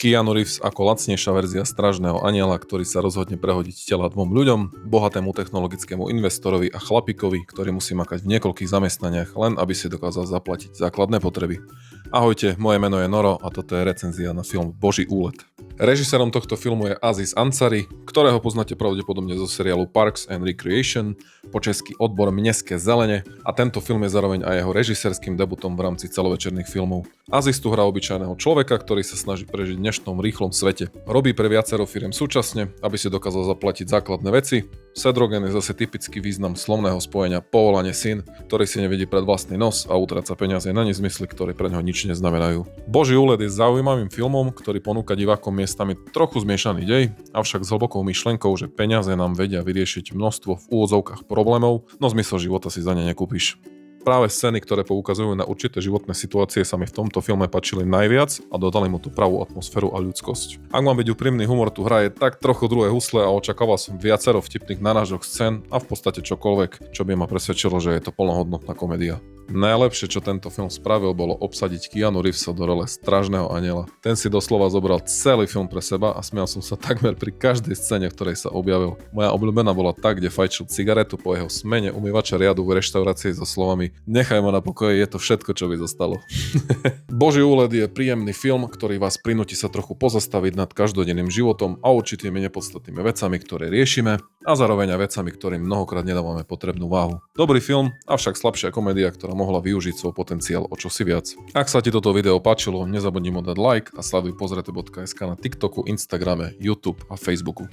Keanu Reeves ako lacnejšia verzia strážneho aniela, ktorý sa rozhodne prehodiť tela dvom ľuďom, bohatému technologickému investorovi a chlapíkovi, ktorý musí makať v niekoľkých zamestnaniach, len aby si dokázal zaplatiť základné potreby. Ahojte, moje meno je Noro a toto je recenzia na film Boží úlet. Režisérom tohto filmu je Aziz Ansari, ktorého poznáte pravdepodobne zo seriálu Parks and Recreation, po česky Odbor mestské zelene, a tento film je zároveň aj jeho režisérskym debutom v rámci celovečerných filmov. Aziz tu hrá obyčajného človeka, ktorý sa snaží prežiť v dnešnom rýchlom svete. Robí pre viacero firiem súčasne, aby si dokázal zaplatiť základné veci. Seth Rogen je zase typický význam slovného spojenia povolanie syn, ktorý si nevidí pred vlastný nos a utráca peniaze na nezmysly, ktoré pre ňoho nič neznamenajú. Boží úlet je zaujímavým filmom, ktorý ponúka divákom miestami trochu zmiešaný dej, avšak s hlbokou myšlienkou, že peniaze nám vedia vyriešiť množstvo v úvodzovkách problémov, no zmysel života si za ne nekúpiš. Práve scény, ktoré poukazujú na určité životné situácie, sa mi v tomto filme páčili najviac a dodali mu tú pravú atmosféru a ľudskosť. Ak mám byť úprimný, humor tu hraje tak trochu druhé husle a očakával som viacero vtipných narážok scén a v podstate čokoľvek, čo by ma presvedčilo, že je to plnohodnotná komédia. Najlepšie, čo tento film spravil, bolo obsadiť Keanu Reevesa do role strážneho aniela. Ten si doslova zobral celý film pre seba a smial som sa takmer pri každej scéne, v ktorej sa objavil. Moja obľúbená bola tá, kde fajčil cigaretu po jeho smene umývača riadu v reštaurácii so slovami "Nechaj ma na pokoji, je to všetko, čo by zostalo." Boží úlet je príjemný film, ktorý vás prinúti sa trochu pozastaviť nad každodenným životom a určitými nepodstatnými vecami, ktoré riešime, a zároveň aj vecami, ktorým mnohokrát nedávame potrebnú váhu. Dobrý film, avšak slabšia komédia, ktorá mohla využiť svoj potenciál o čosi viac. Ak sa ti toto video páčilo, nezabudni mu dať like a sleduj pozrete.sk na TikToku, Instagrame, YouTube a Facebooku.